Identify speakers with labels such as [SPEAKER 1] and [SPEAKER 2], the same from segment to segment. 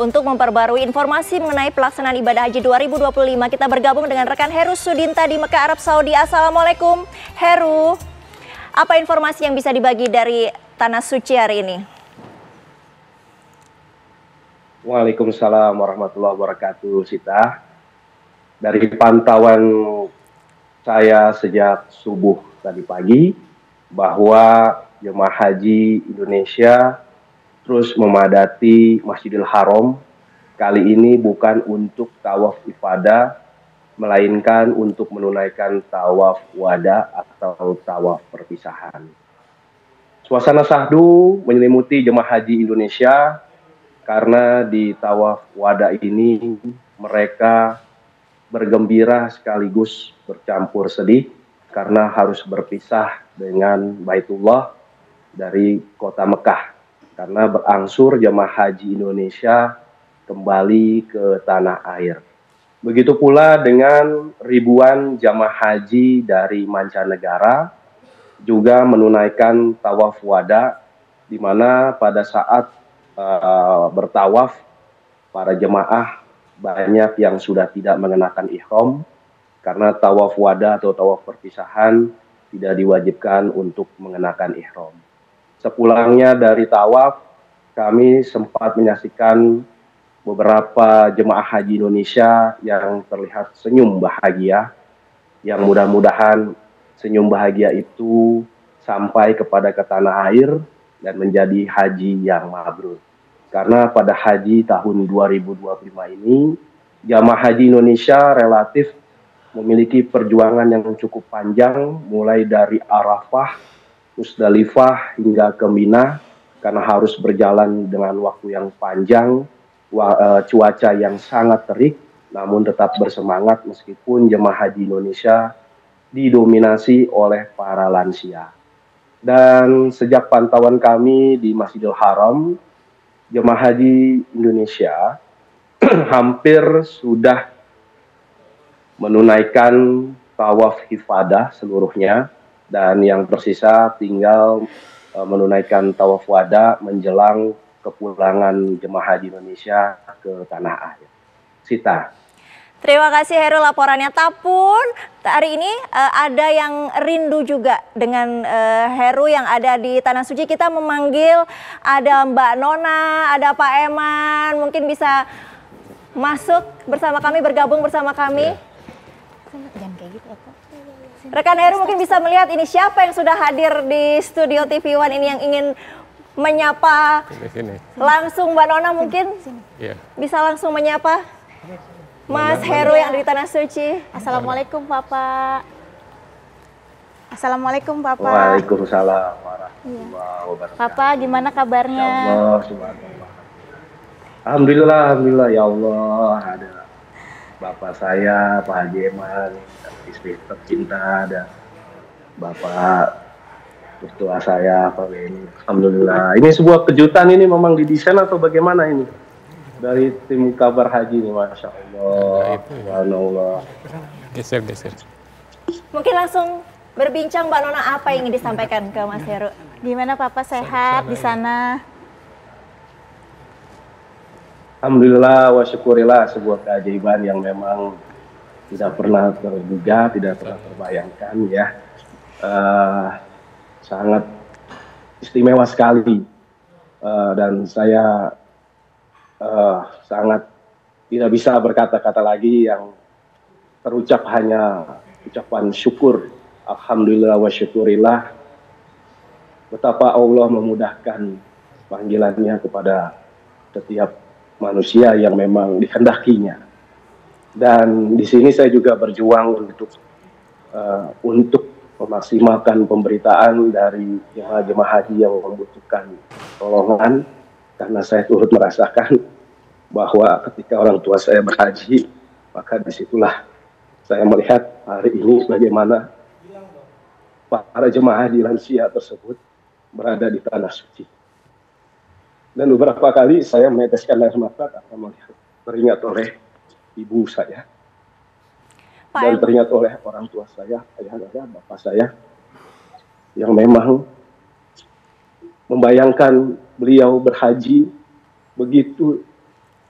[SPEAKER 1] Untuk memperbarui informasi mengenai pelaksanaan ibadah haji 2025, kita bergabung dengan rekan Heru Sudinta di Mekah, Arab Saudi. Assalamualaikum Heru, apa informasi yang bisa dibagi dari Tanah Suci hari ini?
[SPEAKER 2] Waalaikumsalam warahmatullahi wabarakatuh, Sita. Dari pantauan saya sejak subuh tadi pagi, bahwa jemaah haji Indonesia terus memadati Masjidil Haram. Kali ini bukan untuk tawaf ifadah, melainkan untuk menunaikan tawaf wada atau tawaf perpisahan. Suasana syahdu menyelimuti jemaah haji Indonesia karena di tawaf wada ini mereka bergembira sekaligus bercampur sedih karena harus berpisah dengan Baitullah dari kota Mekah, karena berangsur jemaah haji Indonesia kembali ke tanah air. Begitu pula dengan ribuan jemaah haji dari mancanegara juga menunaikan tawaf wada, di mana pada saat bertawaf para jemaah banyak yang sudah tidak mengenakan ihram, karena tawaf wada atau tawaf perpisahan tidak diwajibkan untuk mengenakan ihram. Sepulangnya dari tawaf, kami sempat menyaksikan beberapa jemaah haji Indonesia yang terlihat senyum bahagia, yang mudah-mudahan senyum bahagia itu sampai kepada ke tanah air dan menjadi haji yang mabrur. Karena pada haji tahun 2025 ini, jamaah haji Indonesia relatif memiliki perjuangan yang cukup panjang, mulai dari Arafah, Musdalifah hingga ke Mina, karena harus berjalan dengan waktu yang panjang, cuaca yang sangat terik, namun tetap bersemangat meskipun jemaah haji Indonesia didominasi oleh para lansia. Dan sejak pantauan kami di Masjidil Haram, jemaah haji Indonesia hampir sudah menunaikan tawaf ifadah seluruhnya, dan yang tersisa tinggal menunaikan tawaf wada menjelang kepulangan jemaah haji Indonesia ke tanah air. Sita.
[SPEAKER 1] Terima kasih Heru laporannya. Tapun, hari ini ada yang rindu juga dengan Heru yang ada di Tanah Suci. Kita memanggil ada Mbak Nona, ada Pak Eman, mungkin bisa masuk bersama kami, bergabung bersama kami. Jangan kayak gitu, apa? Rekan Heru mungkin bisa melihat ini siapa yang sudah hadir di studio TV One ini yang ingin menyapa langsung. Mbak Nona mungkin bisa langsung menyapa Mas Heru yang ada di Tanah Suci. Assalamualaikum Bapak. Assalamualaikum Bapak.
[SPEAKER 2] Waalaikumsalam warahmatullahi wabarakatuh.
[SPEAKER 1] Bapak gimana kabarnya?
[SPEAKER 2] Ya Allah, subhanallah. Alhamdulillah, ya Allah, ada Bapak saya, Pak Haji Eman, istri tercinta, ada Bapak mertua saya, Pak Beni. Alhamdulillah. Ini sebuah kejutan, ini memang didesain atau bagaimana ini? Dari tim kabar haji ini, Masya Allah. Subhanallah.
[SPEAKER 3] Geser.
[SPEAKER 1] Mungkin langsung berbincang Mbak Nona, apa yang ingin disampaikan ke Mas Heru? Gimana Papa, sehat di sana?
[SPEAKER 2] Alhamdulillah wa syukurillah, sebuah keajaiban yang memang tidak pernah terduga, tidak pernah terbayangkan ya. Sangat istimewa sekali, dan saya sangat tidak bisa berkata-kata lagi, yang terucap hanya ucapan syukur. Alhamdulillah wa syukurillah, betapa Allah memudahkan panggilannya kepada setiap manusia yang memang dikehendakinya. Dan di sini saya juga berjuang untuk memaksimalkan pemberitaan dari jemaah haji yang membutuhkan tolongan, karena saya turut merasakan bahwa ketika orang tua saya berhaji, maka disitulah saya melihat hari ini bagaimana para jemaah haji lansia tersebut berada di Tanah Suci. Dan beberapa kali saya meneteskan air mata karena melihat, teringat oleh ibu saya, dan teringat oleh orang tua saya, ayah saya, bapak saya, yang memang membayangkan beliau berhaji begitu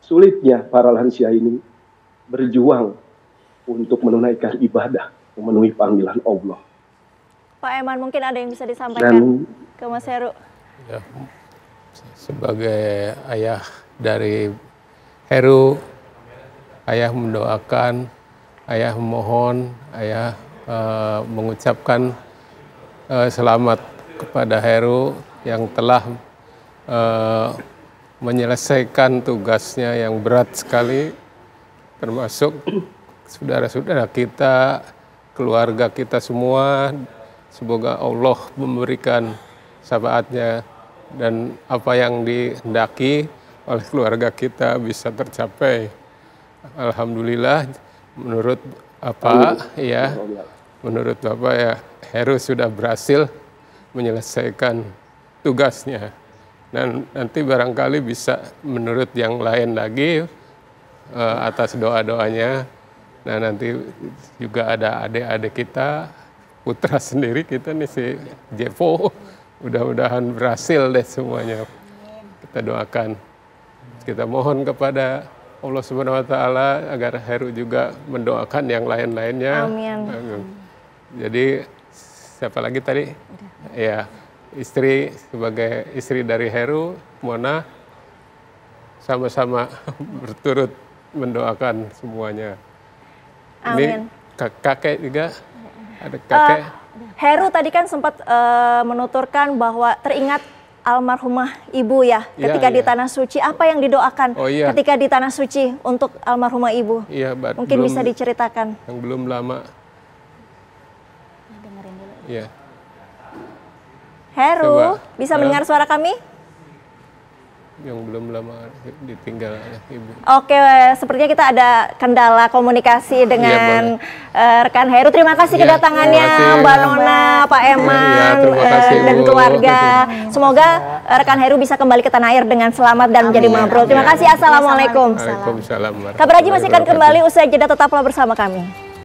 [SPEAKER 2] sulitnya para lansia ini berjuang untuk menunaikan ibadah, memenuhi panggilan Allah.
[SPEAKER 1] Pak Eman, mungkin ada yang bisa disampaikan ke Mas Heru?
[SPEAKER 3] Ya, sebagai ayah dari Heru, ayah mendoakan, ayah memohon, ayah mengucapkan selamat kepada Heru yang telah menyelesaikan tugasnya yang berat sekali, termasuk saudara-saudara kita, keluarga kita semua. Semoga Allah memberikan syafaatnya dan apa yang dihendaki oleh keluarga kita bisa tercapai. Alhamdulillah, menurut Bapak ya, menurut Bapak ya, Heru sudah berhasil menyelesaikan tugasnya. Dan nanti barangkali bisa menurut yang lain lagi atas doa-doanya. Nah, nanti juga ada adik-adik kita, putra sendiri kita nih si Jepo, mudah-mudahan berhasil deh semuanya. Kita doakan, kita mohon kepada Allah Subhanahu Wa Taala agar Heru juga mendoakan yang lain-lainnya.
[SPEAKER 1] Amin.
[SPEAKER 3] Jadi siapa lagi tadi? Ya, istri, sebagai istri dari Heru, Mona, sama-sama berturut mendoakan semuanya.
[SPEAKER 1] Amin.
[SPEAKER 3] Ini kakek juga, ada kakek.
[SPEAKER 1] Heru tadi kan sempat menuturkan bahwa teringat almarhumah ibu ya ketika di Tanah Suci. Apa yang didoakan ketika di Tanah Suci untuk almarhumah ibu?
[SPEAKER 3] Iya,
[SPEAKER 1] mungkin belum, bisa diceritakan.
[SPEAKER 3] Yang belum lama.
[SPEAKER 1] Dengerin dulu.
[SPEAKER 3] Iya.
[SPEAKER 1] Heru, bisa mendengar suara kami?
[SPEAKER 3] Yang belum lama ditinggal ibu.
[SPEAKER 1] Oke, sepertinya kita ada kendala komunikasi dengan rekan Heru. Terima kasih kedatangannya Mbak Nona, Pak Eman, dan keluarga. Semoga rekan Heru bisa kembali ke tanah air dengan selamat dan menjadi mabrur. Terima kasih. Assalamualaikum.
[SPEAKER 3] Waalaikumsalam.
[SPEAKER 1] Kabar Haji masih akan kembali usai jeda, tetaplah bersama kami.